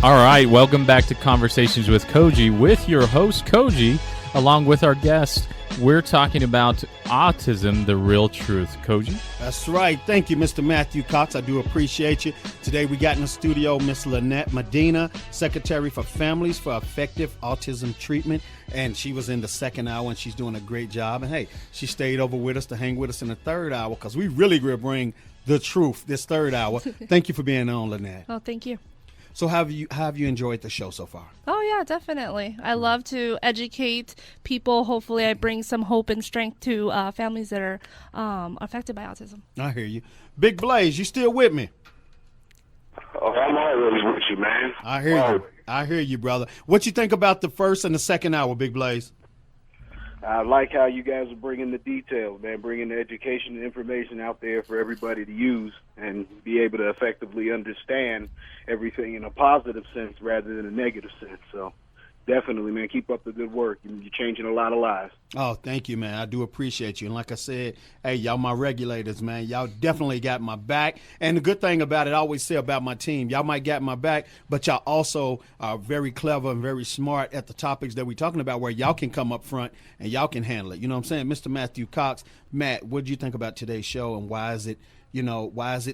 All right, welcome back to Conversations with Cogee with your host, Cogee, along with our guest. We're talking about autism, the real truth. Cogee? That's right. Thank you, Mr. Matthew Cox. I do appreciate you. Today we got in the studio Miss Lynette Medina, Secretary for Families for Effective Autism Treatment. And she was in the second hour, and she's doing a great job. And, hey, she stayed over with us to hang with us in the third hour because we really will bring the truth this third hour. Thank you for being on, Lynette. Oh, thank you. So have you enjoyed the show so far? Oh, yeah, definitely. I love to educate people. Hopefully, I bring some hope and strength to families that are affected by autism. I hear you. Big Blaze, you still with me? Oh, I'm always with you, man. I hear you. I hear you, brother. What you think about the first and the second hour, Big Blaze? I like how you guys are bringing the details, man, bringing the education and information out there for everybody to use and be able to effectively understand everything in a positive sense rather than a negative sense. So definitely, man, keep up the good work. You're changing a lot of lives. Oh, thank you, man. I do appreciate you. And like I said, hey, y'all my regulators, man. Y'all definitely got my back. And the good thing about it, I always say about my team, y'all might got my back, but y'all also are very clever and very smart at the topics that we're talking about where y'all can come up front and y'all can handle it. You know what I'm saying? Mr. Matthew Cox, Matt, what do you think about today's show and why is it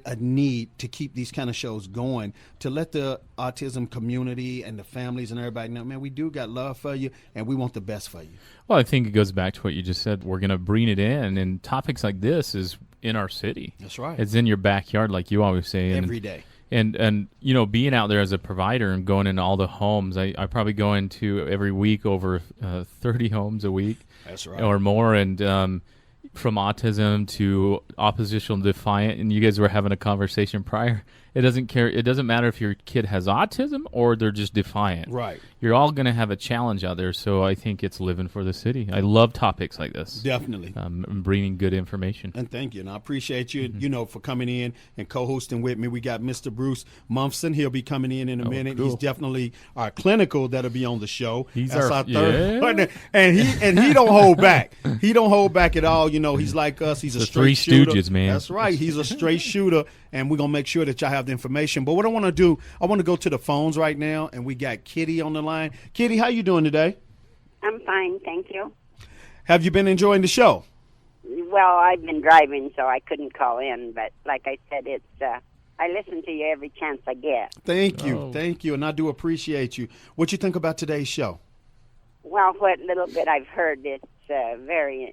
a need to keep these kind of shows going to let the autism community and the families and everybody know, man, we do got love for you and we want the best for you? Well, I think it goes back to what you just said. We're going to bring it in, and topics like this is in our city. That's right. It's in your backyard, like you always say. Every day. And you know, being out there as a provider and going into all the homes, I probably go into every week over 30 homes a week. That's right. Or more, and from autism to oppositional defiant, and you guys were having a conversation prior. It doesn't matter if your kid has autism or they're just defiant. Right. You're all going to have a challenge out there, so I think it's living for the city. I love topics like this. Definitely. And bringing good information. And thank you. And I appreciate you, for coming in and co-hosting with me. We got Mr. Bruce Mumpson. He'll be coming in a minute. Cool. He's definitely our clinical that'll be on the show. That's our third partner. Yeah. And he don't hold back. He don't hold back at all. You know, he's like us. He's a straight Three shooter. Stooges, man. That's right. He's a straight shooter. And we're going to make sure that y'all have the information. But what I want to do, I want to go to the phones right now. And we got Kitty on the line. Kitty, how you doing today? I'm fine, thank you. Have you been enjoying the show? Well, I've been driving, so I couldn't call in. But like I said, I listen to you every chance I get. Thank you. Oh. Thank you. And I do appreciate you. What you think about today's show? Well, what little bit I've heard, it's very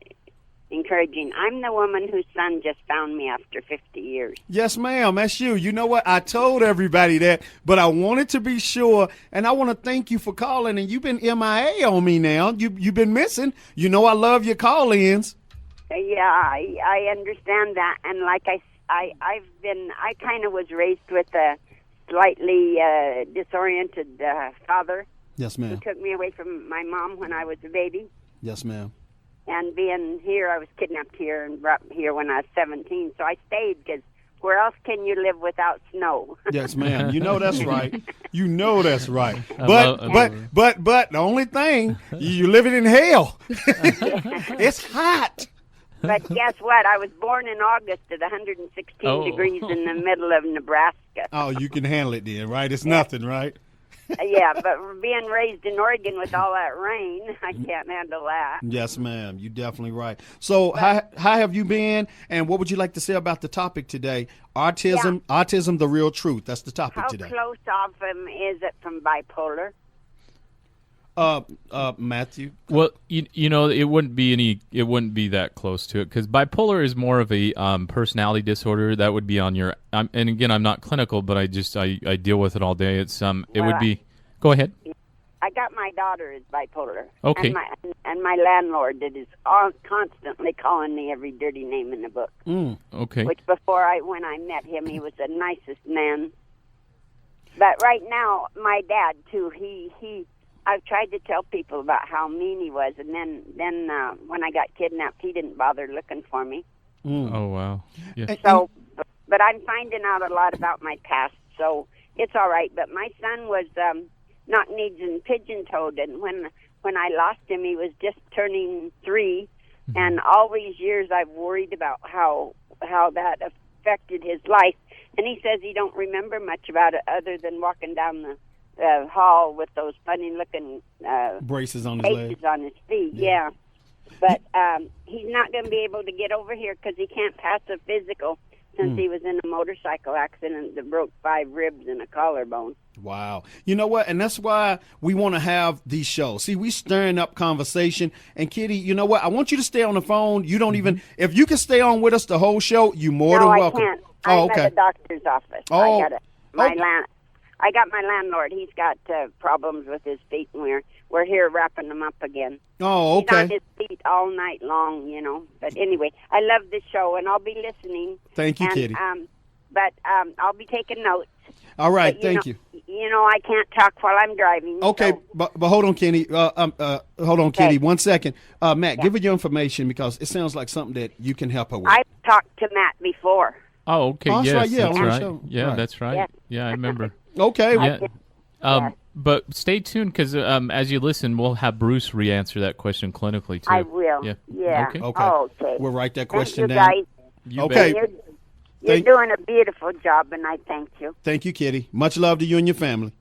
encouraging. I'm the woman whose son just found me after 50 years. Yes, ma'am. That's you. You know what? I told everybody that, but I wanted to be sure, and I want to thank you for calling. And you've been MIA on me now. You've been missing. You know I love your call-ins. Yeah, I understand that. And like I kind of was raised with a slightly disoriented father. Yes, He ma'am. took me away from my mom when I was a baby. Yes, ma'am. And being here, I was kidnapped here and brought here when I was 17. So I stayed because where else can you live without snow? Yes, ma'am. You know that's right. You know that's right. I But the only thing, you're living in hell. It's hot. But guess what? I was born in August at 116 degrees in the middle of Nebraska. Oh, you can handle it then, right? It's nothing, right? Yeah, but being raised in Oregon with all that rain, I can't handle that. Yes, ma'am. You're definitely right. So how have you been, and what would you like to say about the topic today? Autism, the real truth. That's the topic How today. close off is it from bipolar? Matthew? Well, you know, it wouldn't be that close to it because bipolar is more of a personality disorder that would be on your. And again, I'm not clinical, but I deal with it all day. It's it would be. Go ahead. I got my daughter is bipolar. Okay. And my landlord that is constantly calling me every dirty name in the book. Okay. Which when I met him, he was the nicest man. But right now, my dad too. I've tried to tell people about how mean he was, and then when I got kidnapped, he didn't bother looking for me. Oh wow. Yeah. So, but I'm finding out a lot about my past, so it's all right. But my son was knock-kneed and pigeon-toed, and when I lost him, he was just turning 3, and all these years I've worried about how that affected his life. And he says he don't remember much about it other than walking down hall with those funny-looking Braces on his leg. braces on his feet. Yeah. But he's not going to be able to get over here because he can't pass a physical since he was in a motorcycle accident that broke 5 ribs and a collarbone. Wow. You know what? And that's why we want to have these shows. See, we stirring up conversation. And Kitty, you know what? I want you to stay on the phone. You don't even, if you can stay on with us the whole show, you more than welcome. I can't. Oh, I'm okay. at the doctor's office. Oh. I got it. I got my landlord. He's got problems with his feet, and we're here wrapping them up again. Oh, okay. He's on his feet all night long, you know. But anyway, I love this show, and I'll be listening. Thank you, Kitty. But I'll be taking notes. All right, But, thank you. You know, I can't talk while I'm driving. Okay, so. but hold on, Kenny. Hold on, Kitty. Okay. 1 second. Matt, give her your information because it sounds like something that you can help her with. I've talked to Matt before. Oh, okay. Oh, that's Yes, right, yeah, that's on the right. show. Yeah, Right. that's right. Yeah. Yeah, I remember. Okay. Yeah. But stay tuned because as you listen, we'll have Bruce re-answer that question clinically too. I will. Yeah. Okay. Okay. Oh, okay. We'll write that Thank question you, down. guys. You Okay. bet. You're Thank- doing a beautiful job, and I thank you. Thank you, Kitty. Much love to you and your family.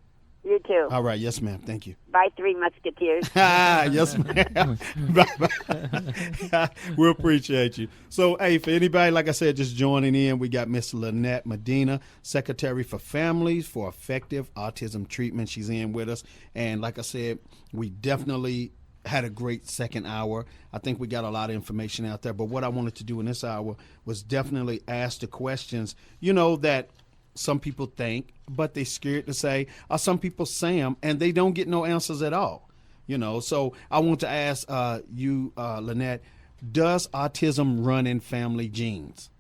You too. All right. Yes, ma'am. Thank you. Bye, Three Musketeers. Yes, ma'am. Bye-bye. We appreciate you. So, hey, for anybody, like I said, just joining in, we got Miss Lynette Medina, Secretary for Families for Effective Autism Treatment. She's in with us. And like I said, we definitely had a great second hour. I think we got a lot of information out there. But what I wanted to do in this hour was definitely ask the questions, you know, that some people think, but they scared to say, or some people say them and they don't get no answers at all. You know, so I want to ask you, Lynette, does autism run in family genes?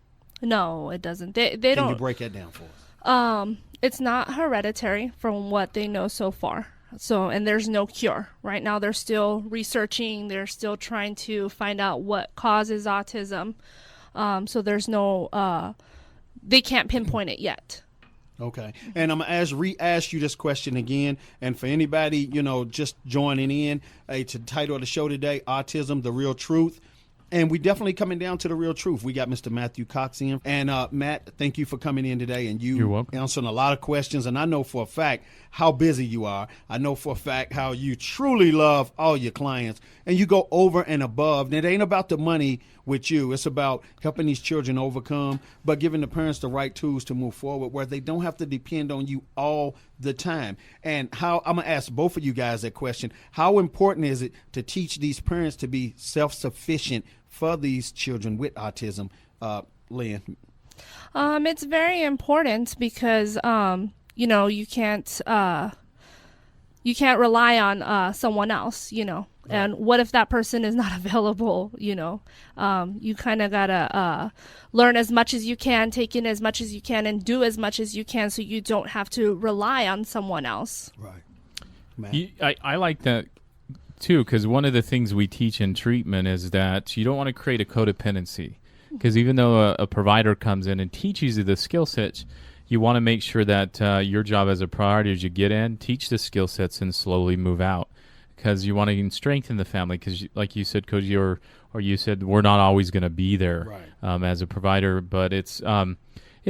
No, it doesn't. They Can don't. you break that down for us? It's not hereditary from what they know so far. So, and there's no cure. Right now they're still researching, they're still trying to find out what causes autism. So there's no, they can't pinpoint it yet. Okay. And I'm going to re-ask you this question again. And for anybody, you know, just joining in, to the title of the show today, Autism, The Real Truth. And we definitely coming down to the real truth. We got Mr. Matthew Cox in. And Matt, thank you for coming in today. And You're welcome. answering a lot of questions. And I know for a fact how busy you are. I know for a fact how you truly love all your clients. And you go over and above. And it ain't about the money with you. It's about helping these children overcome, but giving the parents the right tools to move forward where they don't have to depend on you all the time. And how, I'm going to ask both of you guys that question. How important is it to teach these parents to be self-sufficient for these children with autism? Lynn? It's very important because, you know, you can't rely on someone else, you know. Right. And what if that person is not available, you know? You kind of got to learn as much as you can, take in as much as you can, and do as much as you can so you don't have to rely on someone else. Right. Matt? I like that too, because one of the things we teach in treatment is that you don't want to create a codependency. Because even though a provider comes in and teaches you the skill sets, you want to make sure that your job as a priority as you get in, teach the skill sets and slowly move out. Because you want to strengthen the family. Because like you said, Cogee, or you said, we're not always going to be there as a provider. But it's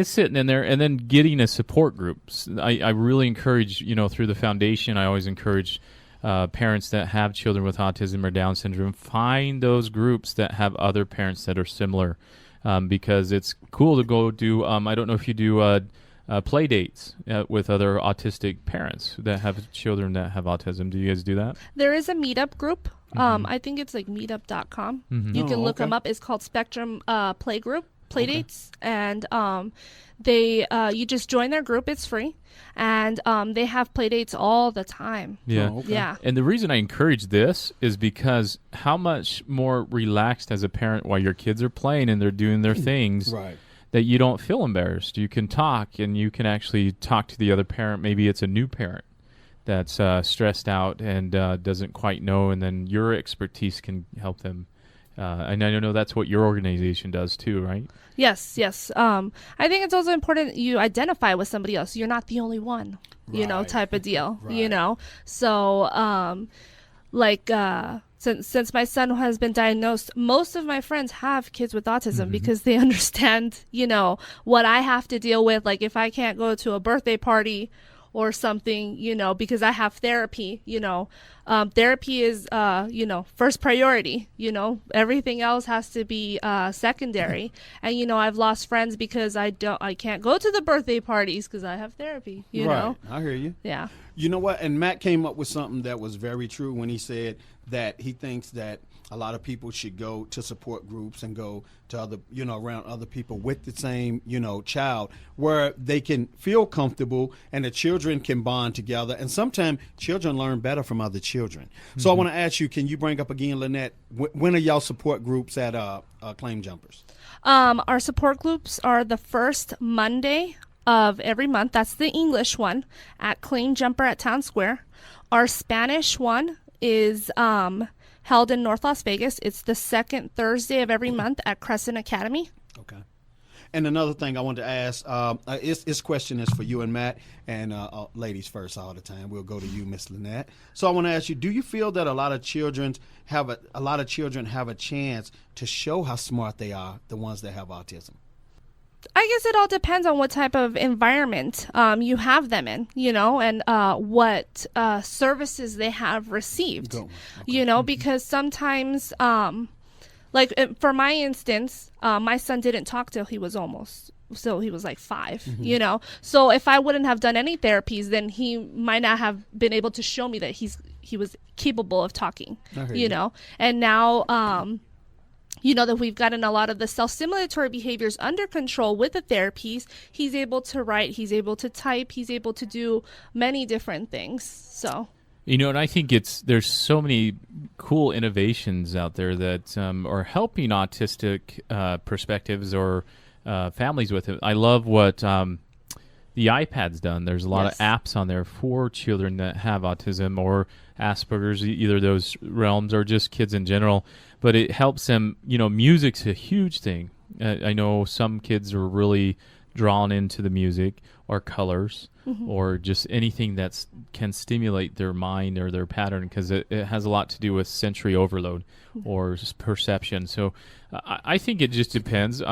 sitting in there and then getting a support group. I really encourage, you know, through the foundation, I always encourage parents that have children with autism or Down syndrome, find those groups that have other parents that are similar. Because it's cool to go do, I don't know if you do play dates with other autistic parents that have children that have autism. Do you guys do that? There is a meetup group. I think it's like meetup.com. You can look them up. It's called Spectrum Play dates. And they you just join their group. It's free. And they have play dates all the time. Yeah. Oh, okay. Yeah. And the reason I encourage this is because how much more relaxed as a parent while your kids are playing and they're doing their things that you don't feel embarrassed. You can talk and you can actually talk to the other parent. Maybe it's a new parent that's stressed out and doesn't quite know, and then your expertise can help them. And I know that's what your organization does too, right? Yes. I think it's also important you identify with somebody else. You're not the only one, you know, type of deal, you know. So, since my son has been diagnosed, most of my friends have kids with autism because they understand, you know, what I have to deal with. Like if I can't go to a birthday party or something, because I have therapy, therapy is, first priority, everything else has to be secondary. And, I've lost friends because I can't go to the birthday parties because I have therapy, you know? I hear you. Yeah. You know what? And Matt came up with something that was very true when he said that he thinks that a lot of people should go to support groups and go to other, around other people with the same, child, where they can feel comfortable and the children can bond together. And sometimes children learn better from other children. Mm-hmm. So I want to ask you, can you bring up again, Lynette, when are y'all support groups at Claim Jumpers? Our support groups are the first Monday of every month. That's the English one at Claim Jumper at Town Square. Our Spanish one is held in North Las Vegas. It's the second Thursday of every month at Crescent Academy. Okay. And another thing I wanted to ask, this question is for you and Matt, and ladies first all the time. We'll go to you, Miss Lynette. So I want to ask you, do you feel that a lot of children have a chance to show how smart they are, the ones that have autism? I guess it all depends on what type of environment you have them in, and what services they have received, okay. Because sometimes, like for my instance, my son didn't talk till he was like 5, mm-hmm. So if I wouldn't have done any therapies, then he might not have been able to show me that he was capable of talking, and now, that we've gotten a lot of the self-stimulatory behaviors under control with the therapies. He's able to write, he's able to type, he's able to do many different things. So, and I think there's so many cool innovations out there that are helping autistic perspectives or families with it. I love what the iPad's done. There's a lot of apps on there for children that have autism or Asperger's, either those realms or just kids in general. But it helps them, music's a huge thing. I know some kids are really drawn into the music or colors mm-hmm. or just anything that can stimulate their mind or their pattern, because it has a lot to do with sensory overload mm-hmm. or perception. So I think it just depends.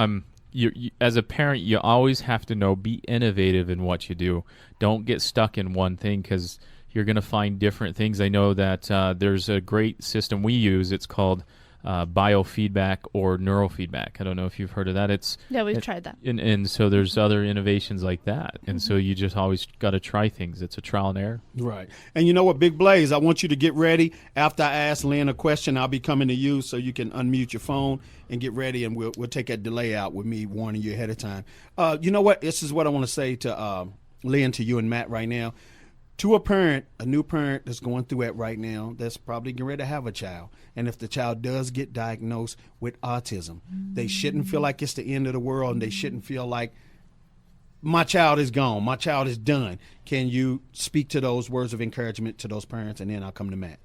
You, as a parent, you always have to be innovative in what you do. Don't get stuck in one thing, because you're going to find different things. I know that there's a great system we use. It's called biofeedback or neurofeedback. I don't know if you've heard of that. We've tried that. And so there's other innovations like that. And so you just always got to try things. It's a trial and error. Right. And you know what, Big Blaze, I want you to get ready. After I ask Lynn a question, I'll be coming to you, so you can unmute your phone and get ready, and we'll take that delay out with me warning you ahead of time. You know what? This is what I want to say to Lynn, to you and Matt right now. To a new parent that's going through it right now, that's probably getting ready to have a child. And if the child does get diagnosed with autism, they shouldn't feel like it's the end of the world, and they shouldn't feel like my child is gone, my child is done. Can you speak to those words of encouragement to those parents? And then I'll come to Matt.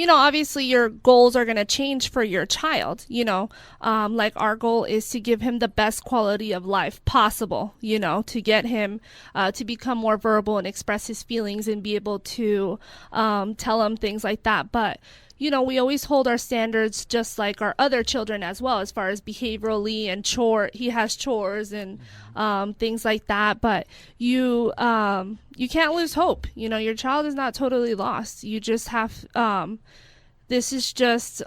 Obviously your goals are going to change for your child, like our goal is to give him the best quality of life possible, to get him to become more verbal and express his feelings and be able to tell him things like that. But we always hold our standards just like our other children as well, as far as behaviorally and he has chores and things like that. But you can't lose hope. Your child is not totally lost. You just have, you just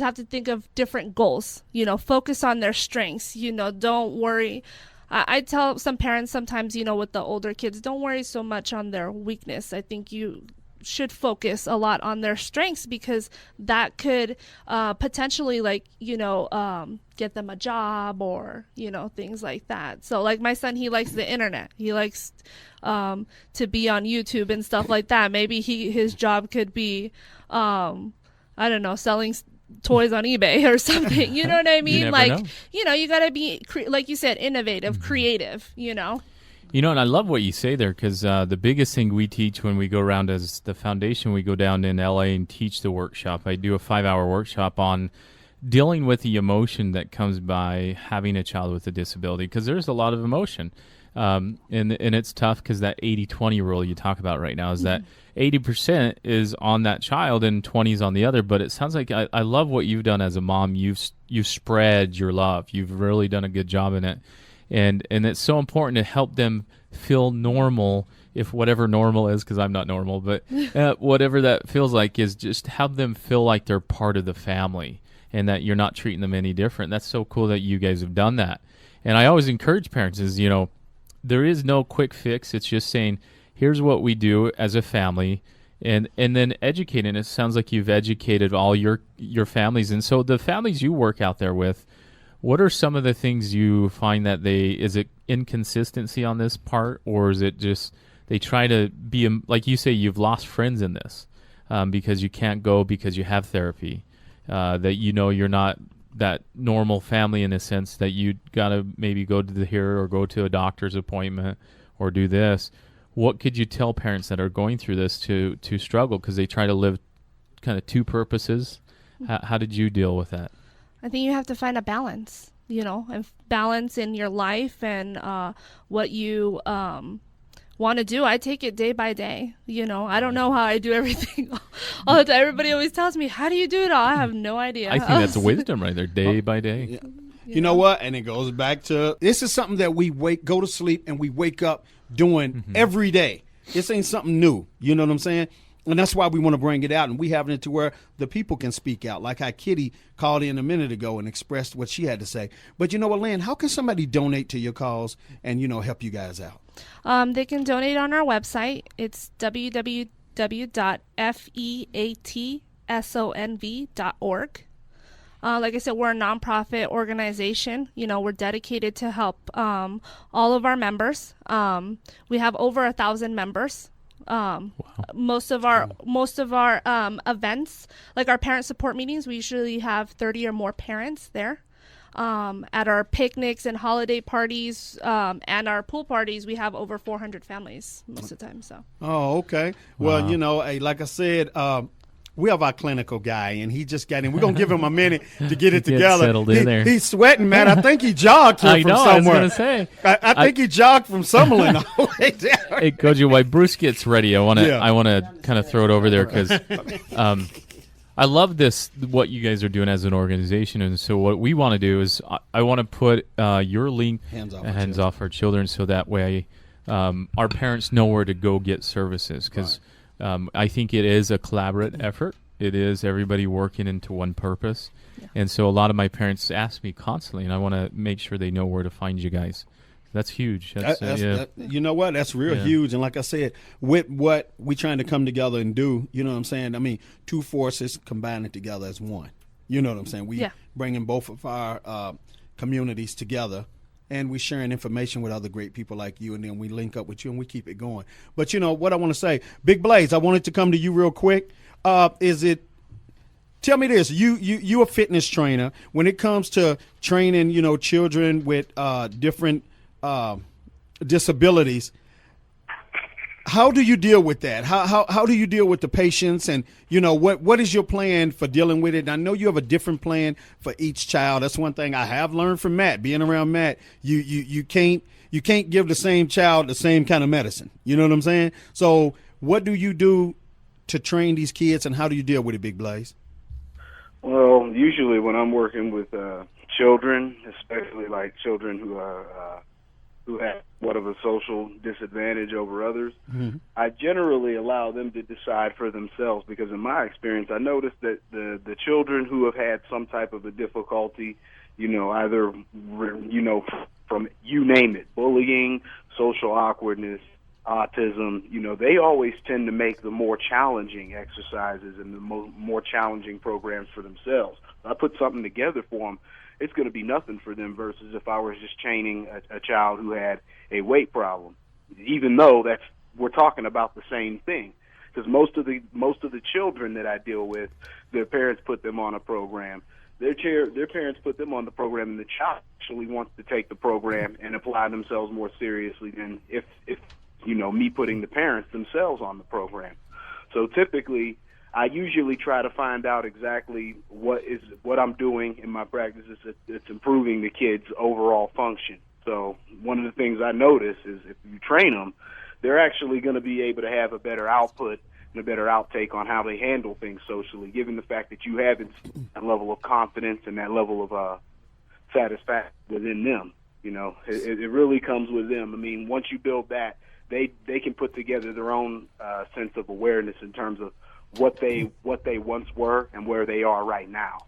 have to think of different goals, focus on their strengths, don't worry. I tell some parents sometimes, with the older kids, don't worry so much on their weakness. I think you should focus a lot on their strengths, because that could potentially get them a job or things like that. So like my son, he likes the internet, he likes to be on YouTube and stuff like that. Maybe his job could be I don't know, selling toys on eBay or something. You know what I mean? You gotta be like you said, innovative, creative, and I love what you say there, because the biggest thing we teach when we go around as the foundation, we go down in LA and teach the workshop. I do a 5-hour workshop on dealing with the emotion that comes by having a child with a disability, because there's a lot of emotion. And it's tough, because that 80-20 rule you talk about right now is that 80% is on that child and 20 is on the other. But it sounds like I love what you've done as a mom. You've spread your love. You've really done a good job in it. and it's so important to help them feel normal, if whatever normal is, because I'm not normal, but whatever that feels like, is just have them feel like they're part of the family and that you're not treating them any different. That's so cool that you guys have done that. And I always encourage parents is, there is no quick fix. It's just saying, here's what we do as a family, and then educating. It sounds like you've educated all your families. And so the families you work out there with, what are some of the things you find that is it inconsistency on this part, or is it just they try to be, like you say, you've lost friends in this because you can't go because you have therapy, that you're not that normal family in a sense, that you got to maybe go to the here or go to a doctor's appointment or do this. What could you tell parents that are going through this to struggle because they try to live kind of two purposes? How did you deal with that? I think you have to find a balance, and balance in your life and what you want to do. I take it day by day. I don't know how I do everything all the time. Everybody always tells me, how do you do it all? I have no idea. I think that's wisdom right there, day by day. Yeah. You know what? And it goes back to, this is something that we go to sleep and we wake up doing every day. This ain't something new. You know what I'm saying? And that's why we want to bring it out, and we having it to where the people can speak out, like how Kitty called in a minute ago and expressed what she had to say. But you know what, Lynn, how can somebody donate to your cause and, help you guys out? They can donate on our website. It's www.featsonv.org. Like I said, we're a nonprofit organization. We're dedicated to help all of our members. We have over 1,000 members. Wow. Most of our events, like our parent support meetings, we usually have 30 or more parents there. At our picnics and holiday parties and our pool parties, we have over 400 families most of the time. So. Oh, okay. Wow. Well, hey, like I said, we have our clinical guy, and he just got in. We're going to give him a minute to get it together. Settled in there. He's sweating, man. I think he jogged here from somewhere. I was going to say. I think he jogged from Summerlin all the way down. Hey, Cogee, while Bruce gets ready, I want to kind of throw it over there because I love this, what you guys are doing as an organization. And so what we want to do is I want to put your link, Hands Off Our Children, so that way our parents know where to go get services, because I think it is a collaborative effort. It is everybody working into one purpose. Yeah. And so a lot of my parents ask me constantly, and I want to make sure they know where to find you guys. That's huge. You know what? That's real huge. And like I said, with what we trying to come together and do, you know what I'm saying? I mean, two forces combining together as one. You know what I'm saying? We bringing both of our communities together, and we sharing information with other great people like you, and then we link up with you and we keep it going. But you know what I want to say, Big Blaze, I wanted to come to you real quick. Tell me this, you a fitness trainer. When it comes to training, children with different disabilities, how do you deal with that? How do you deal with the patients, and what is your plan for dealing with it? And I know you have a different plan for each child. That's one thing I have learned from Matt. Being around Matt, you can't give the same child the same kind of medicine. You know what I'm saying? So what do you do to train these kids, and how do you deal with it, Big Blaze? Well, usually when I'm working with children, especially like children who are who have what of a social disadvantage over others, I generally allow them to decide for themselves, because in my experience, I noticed that the children who have had some type of a difficulty, either, from you name it, bullying, social awkwardness, autism, they always tend to make the more challenging exercises and the more challenging programs for themselves. If I put something together for them, it's going to be nothing for them versus if I was just training a child who had a weight problem, even though we're talking about the same thing. Because most of the children that I deal with, their parents put them on a program. Their parents put them on the program, and the child actually wants to take the program and apply themselves more seriously than if me putting the parents themselves on the program. So typically, I usually try to find out exactly what I'm doing in my practice. It's improving the kids' overall function. So one of the things I notice is if you train them, they're actually going to be able to have a better output and a better outtake on how they handle things socially, given the fact that you have that level of confidence and that level of satisfaction within them. You know, it really comes with them. I mean, once you build that, they can put together their own sense of awareness in terms of what they once were and where they are right now.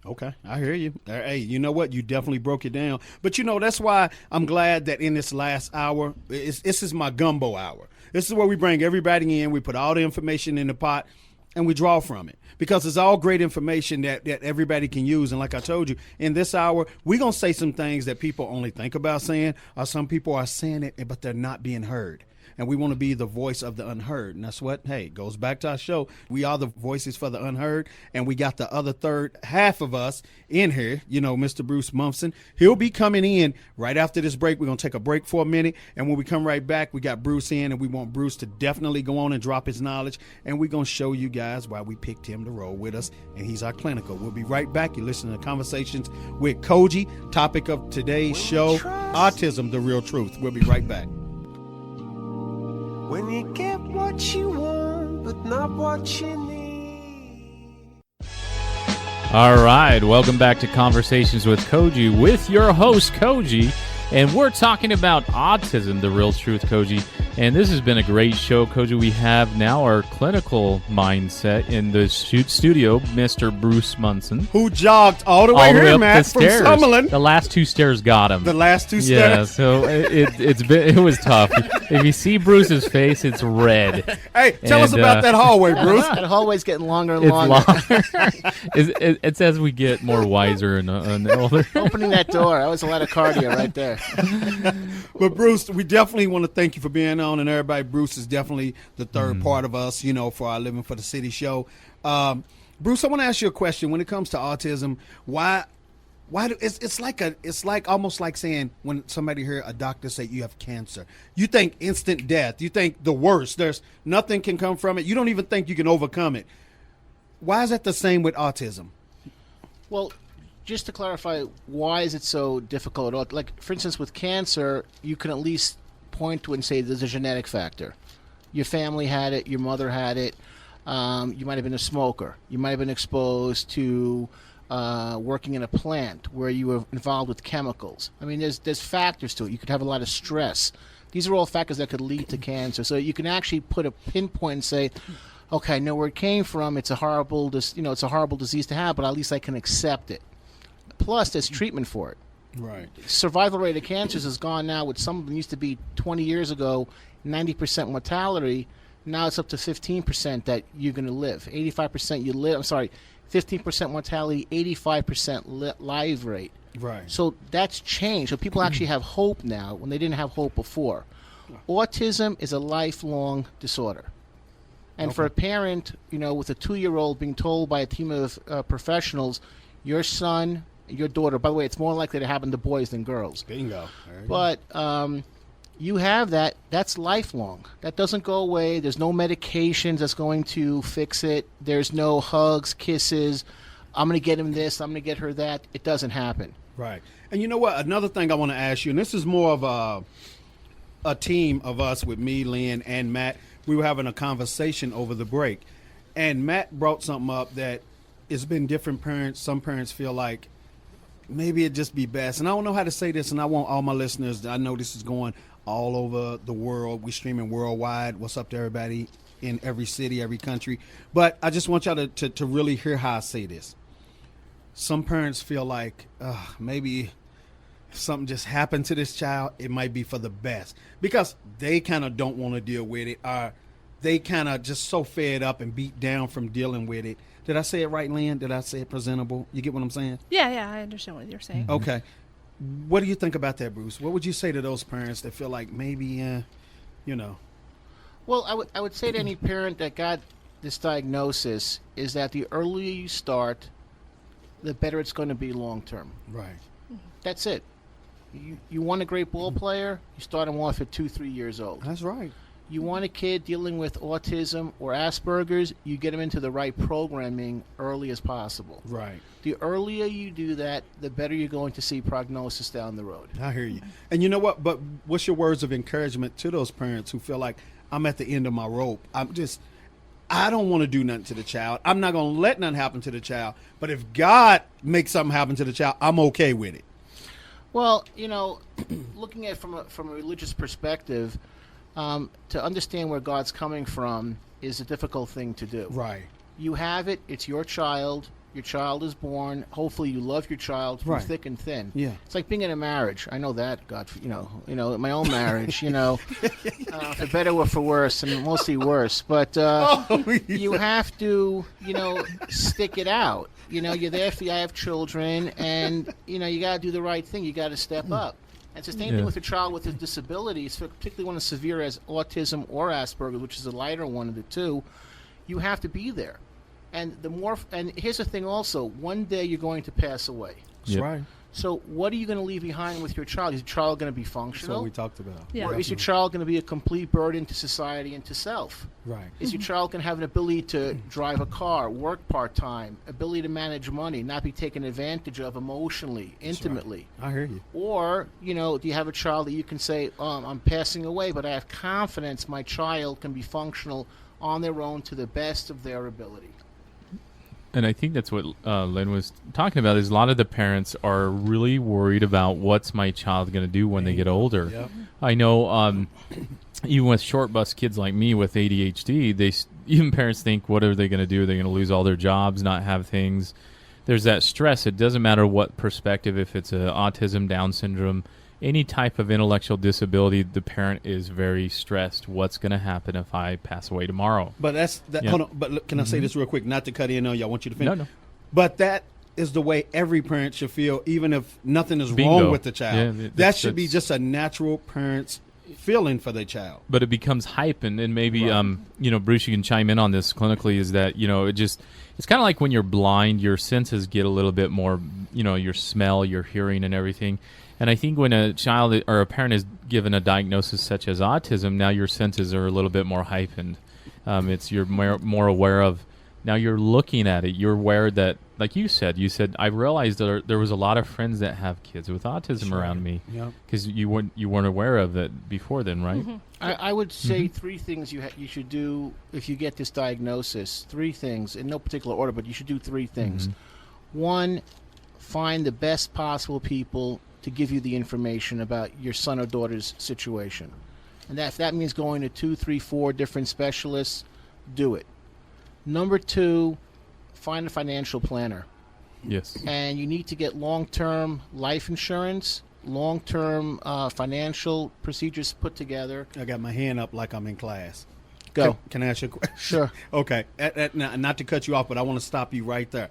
Okay, I hear you. Hey, you know what? You definitely broke it down. But, you know, that's why I'm glad that in this last hour, this is my gumbo hour. This is where we bring everybody in. We put all the information in the pot, and we draw from it. Because it's all great information that everybody can use. And like I told you, in this hour, we're going to say some things that people only think about saying, or some people are saying it, but they're not being heard. And we want to be the voice of the unheard. And that's what, hey, goes back to our show. We are the voices for the unheard. And we got the other third half of us in here, you know, Mr. Bruce Mumpson. He'll be coming in right after this break. We're going to take a break for a minute. And when we come right back, we got Bruce in, and we want Bruce to definitely go on and drop his knowledge. And we're going to show you guys why we picked him to roll with us. And he's our clinical. We'll be right back. You're listening to Conversations with Cogee. Topic of today's show, Autism, the Real Truth. We'll be right back. When you get what you want, but not what you need. All right, welcome back to Conversations with Cogee with your host, Cogee. And we're talking about autism, the real truth, Cogee. And this has been a great show, Cogee. We have now our clinical mindset in the studio, Mr. Bruce Munson. Who jogged all the way here, up Matt, the from stairs. Summerlin. The last two stairs got him. The last two Yeah, steps. so it was tough. If you see Bruce's face, it's red. Hey, tell us And, about that hallway, Bruce. That hallway's getting longer and It's longer. long. It's as we get more wiser and older. Opening that door, that was a lot of cardio right there. But Bruce, we definitely want to thank you for being on, and everybody, Bruce is definitely the third part of us, you know, for our Living for the City show. Bruce, I want to ask you a question. When it comes to autism, why do it's like almost like saying when somebody hear a doctor say you have cancer, you think instant death, you think the worst. There's nothing can come from it. You don't even think you can overcome it. Why is that the same with autism? Well, just to clarify, why is it so difficult? Like, for instance, with cancer, you can at least point to and say there's a genetic factor. Your family had it, your mother had it, you might have been a smoker, you might have been exposed to working in a plant where you were involved with chemicals. I mean, there's factors to it. You could have a lot of stress. These are all factors that could lead to cancer. So you can actually put a pinpoint and say, okay, I know where it came from. It's a horrible disease to have, but at least I can accept it. Plus, there's treatment for it. Right. Survival rate of cancers has gone now, with some of them used to be 20 years ago, 90% mortality. Now it's up to 15% that you're going to live. 85% you live. 15% mortality, 85% live rate. Right. So that's changed. So people actually have hope now when they didn't have hope before. Autism is a lifelong disorder. And for a parent, you know, with a 2-year-old being told by a team of professionals, your son, your daughter, by the way, it's more likely to happen to boys than girls. Bingo. But you have that. That's lifelong. That doesn't go away. There's no medications that's going to fix it. There's no hugs, kisses. I'm going to get him this. I'm going to get her that. It doesn't happen. Right. And you know what? Another thing I want to ask you, and this is more of a team of us with me, Lynn, and Matt. We were having a conversation over the break, and Matt brought something up that it's been different parents. Some parents feel like maybe it'd just be best. And I don't know how to say this, and I want all my listeners, I know this is going all over the world. We streaming worldwide. What's up to everybody in every city, every country. But I just want y'all to really hear how I say this. Some parents feel like maybe if something just happened to this child, it might be for the best. Because they kind of don't want to deal with it. Or they kind of just so fed up and beat down from dealing with it. Did I say it right, Lynn? Did I say it presentable? You get what I'm saying? Yeah, I understand what you're saying. Okay. What do you think about that, Bruce? What would you say to those parents that feel like maybe, you know? Well, I would say to any parent that got this diagnosis is that the earlier you start, the better it's going to be long term. Right. That's it. You want a great ball player, you start them off at 2-3 years old. That's right. You want a kid dealing with autism or Asperger's, you get them into the right programming early as possible. Right. The earlier you do that, the better you're going to see prognosis down the road. I hear you. And you know what? But what's your words of encouragement to those parents who feel like I'm at the end of my rope? I don't want to do nothing to the child. I'm not going to let nothing happen to the child. But if God makes something happen to the child, I'm okay with it. Well, looking at it from a religious perspective, to understand where God's coming from is a difficult thing to do. Right. You have it. It's your child. Your child is born. Hopefully, you love your child through Right. thick and thin. Yeah. It's like being in a marriage. I know that. God, my own marriage. For better or for worse, and mostly worse. But you have to, stick it out. You're there for. I have children, and you got to do the right thing. You got to step up. And it's the same thing with a child with a disability, particularly one as severe as autism or Asperger's, which is the lighter one of the two. You have to be there. And and here's the thing also, one day you're going to pass away. That's right. So what are you going to leave behind with your child? Is your child going to be That's functional? what we talked about. Yeah. Or is your child going to be a complete burden to society and to self? Right. Is your child going to have an ability to drive a car, work part-time, ability to manage money, not be taken advantage of emotionally, intimately? I hear you. Or, do you have a child that you can say, I'm passing away, but I have confidence my child can be functional on their own to the best of their ability? And I think that's what Lynn was talking about, is a lot of the parents are really worried about what's my child going to do when they get older. Yep. I know even with short bus kids like me with ADHD, even parents think, what are they going to do? They're going to lose all their jobs, not have things. There's that stress. It doesn't matter what perspective, if it's autism, Down syndrome, any type of intellectual disability, the parent is very stressed. What's going to happen if I pass away tomorrow? But hold on. But look, can I say this real quick? Not to cut in on you. I want you to finish. No. But that is the way every parent should feel, even if nothing is Bingo. wrong with the child. Yeah, that should be just a natural parent's feeling for their child. But it becomes hype, and maybe Right. Bruce, you can chime in on this clinically. Is that it's kind of like when you're blind, your senses get a little bit more, your smell, your hearing, and everything. And I think when a child or a parent is given a diagnosis such as autism, now your senses are a little bit more heightened. You're more aware of. Now you're looking at it. You're aware that, like you said, I realized that there was a lot of friends that have kids with autism around me, because you weren't aware of it before then, right? Mm-hmm. I would say three things you should do if you get this diagnosis. Three things, in no particular order, but you should do three things. One, find the best possible people to give you the information about your son or daughter's situation. And if that means going to 2, 3, 4 different specialists, do it. Number two, find a financial planner. Yes. And you need to get long-term life insurance, long-term financial procedures put together. I got my hand up like I'm in class. Go. Can I ask you a question? Sure. Okay. Not to cut you off, but I want to stop you right there.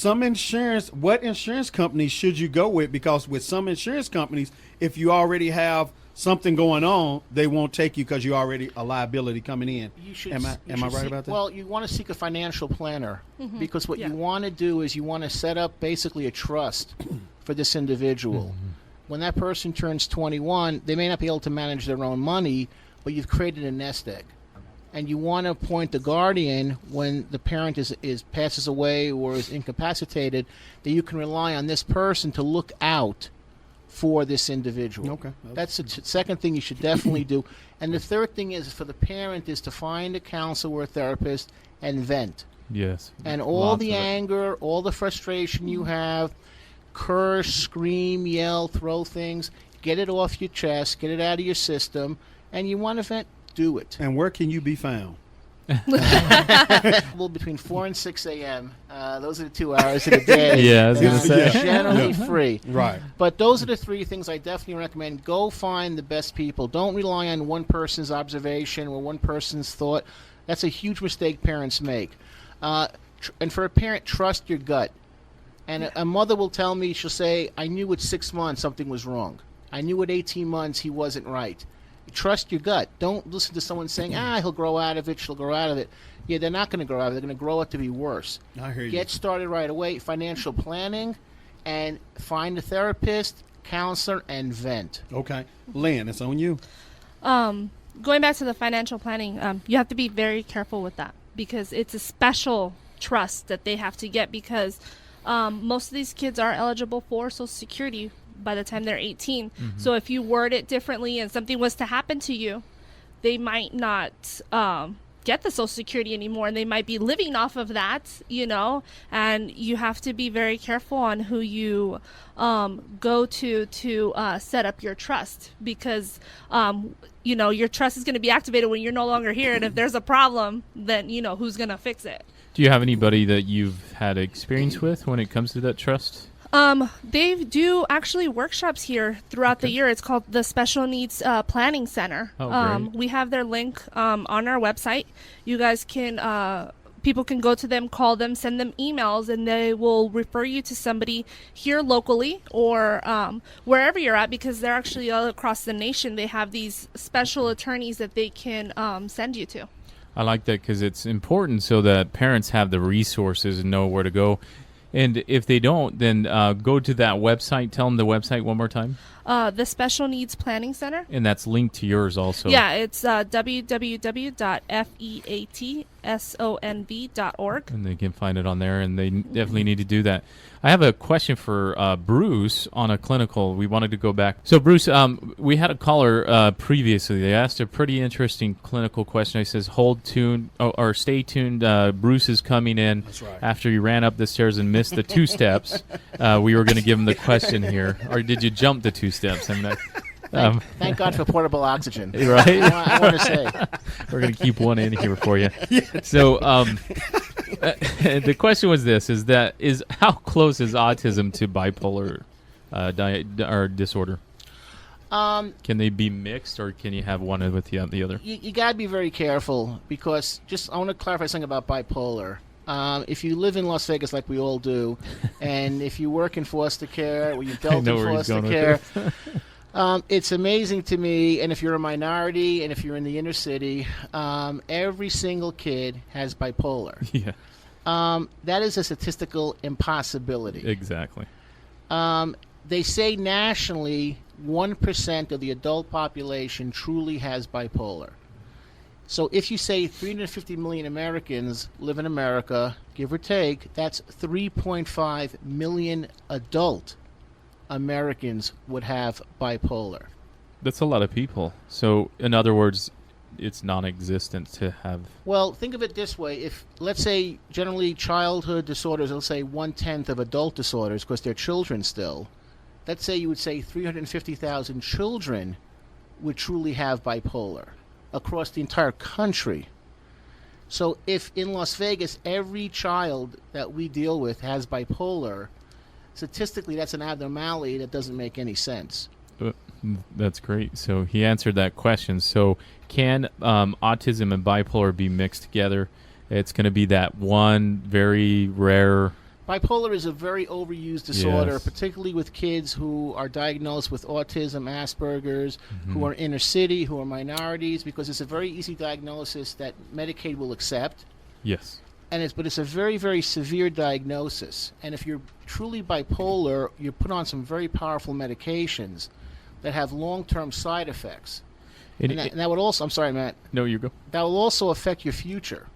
What insurance companies should you go with? Because with some insurance companies, if you already have something going on, they won't take you because you already a liability coming in. Am I right about that? Well, you want to seek a financial planner because what you want to do is you want to set up basically a trust for this individual. When that person turns 21, they may not be able to manage their own money, but you've created a nest egg. And you want to appoint the guardian when the parent passes away or is incapacitated, that you can rely on this person to look out for this individual. Okay. That's the second thing you should definitely do. And the third thing is for the parent is to find a counselor or a therapist and vent. Yes. And all the anger, all the frustration you have, curse, scream, yell, throw things, get it off your chest, get it out of your system, and you want to vent, do it. And where can you be found? Well, between 4 and 6 a.m. Those are the 2 hours of the day. Yeah, I was gonna say. Generally free. Right. But those are the three things I definitely recommend. Go find the best people. Don't rely on one person's observation or one person's thought. That's a huge mistake parents make. And for a parent, trust your gut. And a mother will tell me, she'll say, I knew at 6 months something was wrong. I knew at 18 months he wasn't right. Trust your gut. Don't listen to someone saying, he'll grow out of it, she'll grow out of it. Yeah, they're not going to grow out of it. They're going to grow it to be worse. I hear you. Get started right away. Financial planning, and find a therapist, counselor, and vent. Okay. Lynn, it's on you. Going back to the financial planning, you have to be very careful with that because it's a special trust that they have to get because most of these kids are eligible for Social Security by the time they're 18. So if you word it differently and something was to happen to you, they might not get the Social Security anymore, and they might be living off of that, and you have to be very careful on who you go to set up your trust, because your trust is going to be activated when you're no longer here, and if there's a problem, then who's going to fix it. Do you have anybody that you've had experience with when it comes to that trust? They do actually workshops here throughout the year. It's called the Special Needs Planning Center. Oh, great. We have their link on our website. You guys can, people can go to them, call them, send them emails, and they will refer you to somebody here locally or wherever you're at, because they're actually all across the nation. They have these special attorneys that they can send you to. I like that because it's important so that parents have the resources and know where to go. And if they don't, then go to that website. Tell them the website one more time. The Special Needs Planning Center. And that's linked to yours also. Yeah, it's www.featsonv.org. And they can find it on there, and they definitely need to do that. I have a question for Bruce on a clinical. We wanted to go back. So, Bruce, we had a caller previously. They asked a pretty interesting clinical question. He says, hold tuned, or stay tuned. Bruce is coming in. That's right. After you ran up the stairs and missed the 2 steps. We were going to give him the question here. Or did you jump the 2 steps? I'm not... Thank God for portable oxygen. Right? I want to say. We're going to keep one in here for you. So the question was this, is how close is autism to bipolar or disorder? Can they be mixed, or can you have one with the other? You got to be very careful, because I want to clarify something about bipolar. If you live in Las Vegas like we all do, and if you work in foster care, or you dealt in foster care, it's amazing to me, and if you're a minority and if you're in the inner city, every single kid has bipolar. Yeah. That is a statistical impossibility. Exactly. They say nationally 1% of the adult population truly has bipolar. So if you say 350 million Americans live in America, give or take, that's 3.5 million adult Americans would have bipolar. That's a lot of people. So, in other words, it's non-existent to have... Well, think of it this way. If, let's say, generally childhood disorders, let's say 1/10 of adult disorders, because they're children still, let's say you would say 350,000 children would truly have bipolar across the entire country. So if in Las Vegas every child that we deal with has bipolar, statistically that's an abnormality that doesn't make any sense. That's great. So he answered that question. So can autism and bipolar be mixed together? It's going to be that one very rare... Bipolar is a very overused disorder, Yes. particularly with kids who are diagnosed with autism, Asperger's, who are inner city, who are minorities, because it's a very easy diagnosis that Medicaid will accept. Yes. But it's a very, very severe diagnosis. And if you're truly bipolar, you're put on some very powerful medications that have long-term side effects. And that would also, I'm sorry, Matt. No, you go. That will also affect your future.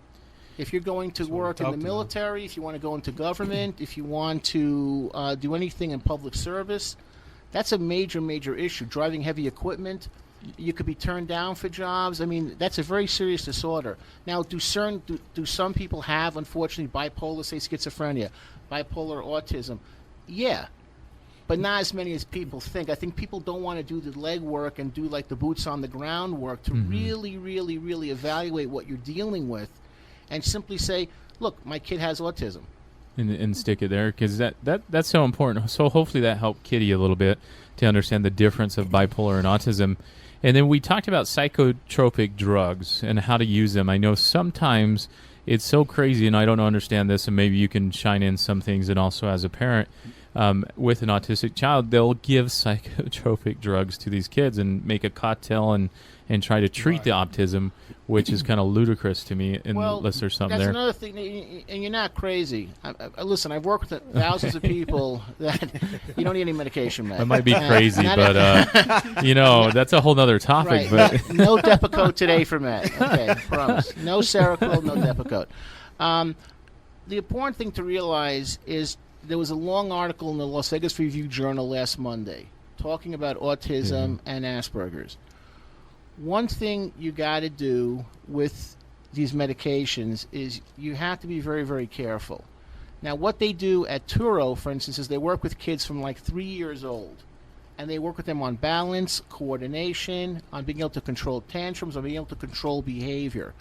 If you're going to That's what work we in the talked military, if you want to go into government, if you want to do anything in public service, that's a major, major issue. Driving heavy equipment, you could be turned down for jobs. I mean, that's a very serious disorder. Now, do some people have, unfortunately, bipolar, say schizophrenia, bipolar autism? Yeah, but not as many as people think. I think people don't want to do the legwork and do like the boots on the ground work to really, really, really evaluate what you're dealing with, and simply say, look, my kid has autism. And stick it there, because that's so important. So hopefully that helped Kitty a little bit to understand the difference of bipolar and autism. And then we talked about psychotropic drugs and how to use them. I know sometimes it's so crazy, and I don't understand this, and maybe you can shine in some things. And also as a parent with an autistic child, they'll give psychotropic drugs to these kids and make a cocktail and try to treat the autism, which is kind of ludicrous to me, unless there's something there. That's another thing, and you're not crazy. Listen, I've worked with thousands of people that you don't need any medication, man. I might be crazy, but, that's a whole other topic. Right. But No Depakote today for Matt. Okay, promise. No Seroquel, no Depakote. The important thing to realize is there was a long article in the Las Vegas Review-Journal last Monday talking about autism and Asperger's. One thing you got to do with these medications is you have to be very, very careful. Now, what they do at Turo, for instance, is they work with kids from like 3 years old. And they work with them on balance, coordination, on being able to control tantrums, on being able to control behavior.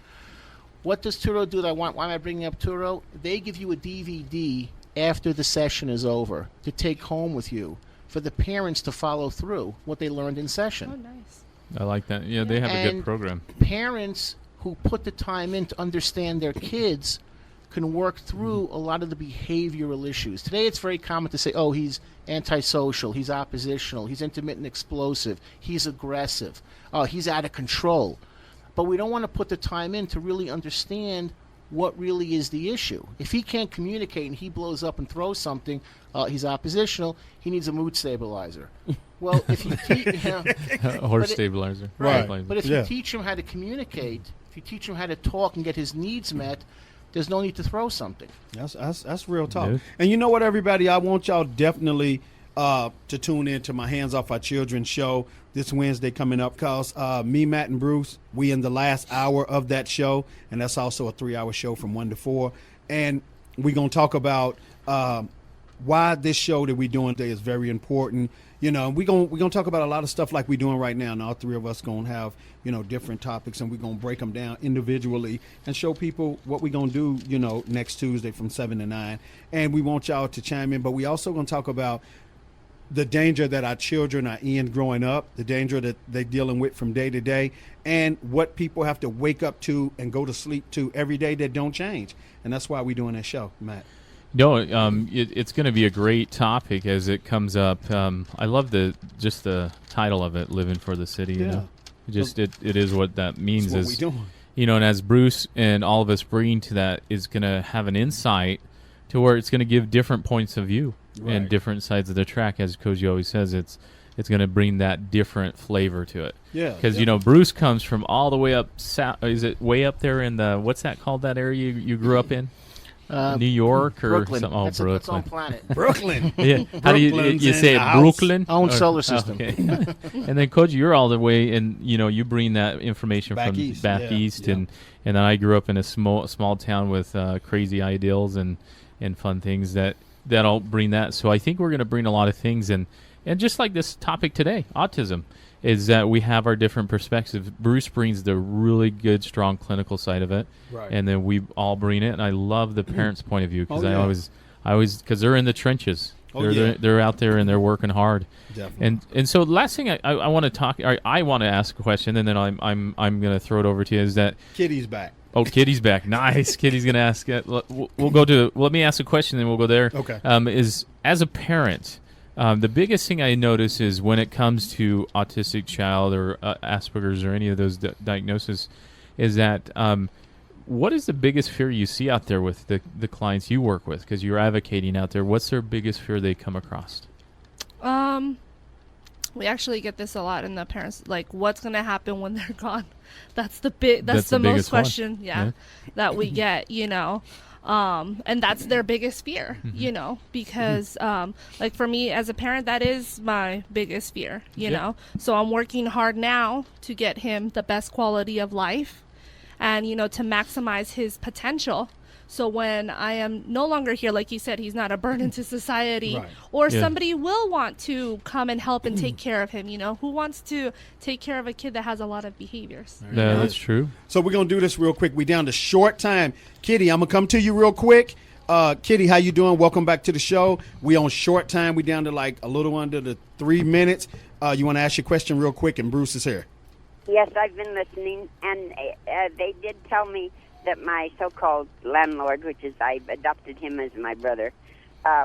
What does Turo do? Why am I bringing up Turo? They give you a DVD after the session is over to take home with you for the parents to follow through what they learned in session. Oh, nice. I like that. Yeah, they have a good program. Parents who put the time in to understand their kids can work through a lot of the behavioral issues. Today it's very common to say, oh, he's antisocial, he's oppositional, he's intermittent explosive, he's aggressive, oh, he's out of control. But we don't want to put the time in to really understand what really is the issue. If he can't communicate and he blows up and throws something, he's oppositional, he needs a mood stabilizer. Well, if you teach horse stabilizer. Right. But if you teach him how to communicate, if you teach him how to talk and get his needs met, there's no need to throw something. That's real talk. Yeah. And you know what, everybody? I want y'all definitely to tune in to my Hands Off Our Children show this Wednesday coming up, because me, Matt, and Bruce, we in the last hour of that show, and that's also a 3-hour show from 1 to 4. And we're going to talk about why this show that we're doing today is very important. You know, we're gonna talk about a lot of stuff like we're doing right now, and all three of us gonna have, you know, different topics, and we're gonna break them down individually and show people what we're gonna do, you know, next Tuesday from 7 to 9. And we want y'all to chime in, but we also gonna talk about the danger that our children are in growing up, the danger that they're dealing with from day to day, and what people have to wake up to and go to sleep to every day that don't change. And that's why we're doing this show, Matt. No, it's going to be a great topic as it comes up. I love the title of it, "Living for the City." You know? It is what that means. That's what we doing. You know, and as Bruce and all of us bringing to that is going to have an insight to where it's going to give different points of view and different sides of the track. As Cogee always says, it's going to bring that different flavor to it. Yeah, because you know, Bruce comes from all the way up south. Is it way up there in the what's that called? That area you grew up in? New York or Brooklyn. something? Oh, That's Brooklyn. its own planet. Brooklyn. Yeah. How do you say it? Brooklyn? Own solar system. Okay. And then, Cogee, you're all the way, and you know, you bring that information Back from east, back east, yeah. and then I grew up in a small town with crazy ideals and fun things that'll bring that. So I think we're going to bring a lot of things, and just like this topic today, autism, is that we have our different perspectives. Bruce brings the really good, strong clinical side of it, Right. and then we all bring it. And I love the parents' point of view because Oh, yeah. I always because they're in the trenches. Oh, yeah. They're out there and they're working hard. Definitely. And so the last thing I want to talk, I want to ask a question, and then I'm going to throw it over to you. Is that Kitty's back. Oh, Kitty's back. Nice. Kitty's going to ask it. We'll go to. Let me ask a question, then we'll go there. Okay. Is as a parent. The biggest thing I notice is when it comes to autistic child or Asperger's or any of those diagnoses is that what is the biggest fear you see out there with the clients you work with? Because you're advocating out there. What's their biggest fear they come across? We actually get this a lot in the parents, like what's going to happen when they're gone. That's the most biggest question, one. that we get, you know. And that's their biggest fear, you know, because like for me as a parent, that is my biggest fear, you know. So I'm working hard now to get him the best quality of life and, you know, to maximize his potential. So when I am no longer here, like you said, he's not a burden to society, Right. or somebody will want to come and help and take care of him, you know. Who wants to take care of a kid that has a lot of behaviors? No, that's true. So we're going to do this real quick. We down to short time. Kitty, I'm going to come to you real quick. Kitty, how you doing? Welcome back to the show. We on short time. We down to like a little under the 3 minutes. You want to ask your question real quick, and Bruce is here. Yes, I've been listening, and they did tell me that my so-called landlord, which is I adopted him as my brother,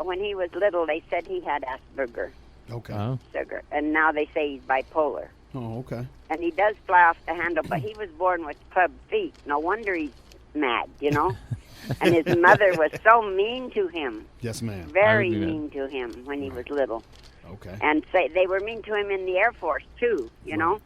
when he was little, they said he had Asperger, Okay. Oh. sugar, and now they say he's bipolar. Oh, okay. And he does fly off the handle, but he was born with club feet. No wonder he's mad, you know. And his mother was so mean to him, Yes, ma'am. very I would do that. mean to him when he was little. Okay. And they were mean to him in the Air Force, too, you know.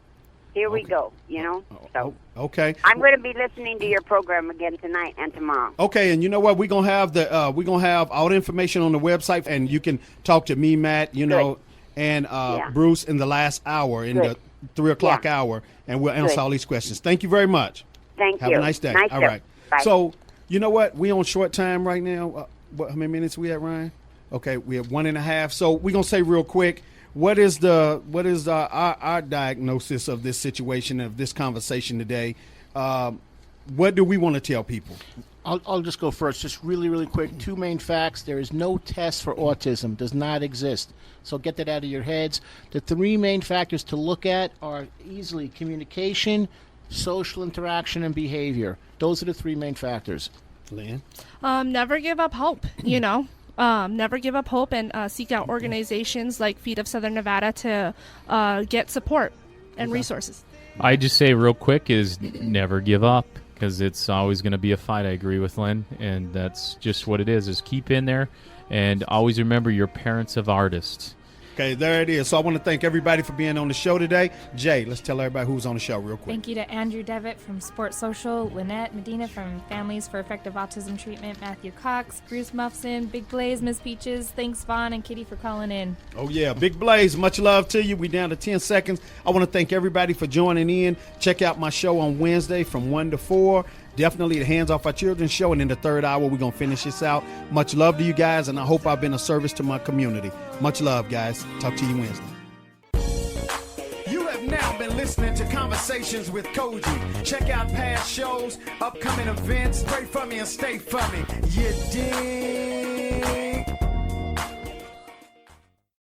Here we go, you know. So Okay. I'm going to be listening to your program again tonight and tomorrow. Okay, and you know what? We're gonna have all the information on the website, and you can talk to me, Matt, you know, and Bruce in the last hour, in the 3 o'clock hour, and we'll answer all these questions. Thank you very much. Thank Have you. a nice day. Nice All show. right. Bye. So, you know what? We on short time right now. How many minutes we at, Ryan? Okay, we have 1.5. So we're gonna say real quick, what is our diagnosis of this situation, of this conversation today? What do we want to tell people? I'll just go first. Just really, really quick. 2 main facts. There is no test for autism. Does not exist. So get that out of your heads. The 3 main factors to look at are easily communication, social interaction, and behavior. Those are the 3 main factors. Lynn? Never give up hope, never give up hope, and seek out organizations like Feet of Southern Nevada to get support and resources. I just say real quick is never give up, because it's always going to be a fight. I agree with Lynn, and that's just what it is keep in there, and always remember your parents of artists. Okay, there it is. So I want to thank everybody for being on the show today. Jay, let's tell everybody who's on the show real quick. Thank you to Andrew Devitt from Sports Social, Lynette Medina from Families for Effective Autism Treatment, Matthew Cox, Bruce Muffson, Big Blaze, Miss Peaches. Thanks, Vaughn and Kitty, for calling in. Oh, yeah. Big Blaze, much love to you. We down to 10 seconds. I want to thank everybody for joining in. Check out my show on Wednesday from 1 to 4. Definitely the Hands Off Our Children show. And in the third hour, we're going to finish this out. Much love to you guys, and I hope I've been a service to my community. Much love, guys. Talk to you Wednesday. You have now been listening to Conversations with Cogee. Check out past shows, upcoming events. Pray for me and stay for me. You dig?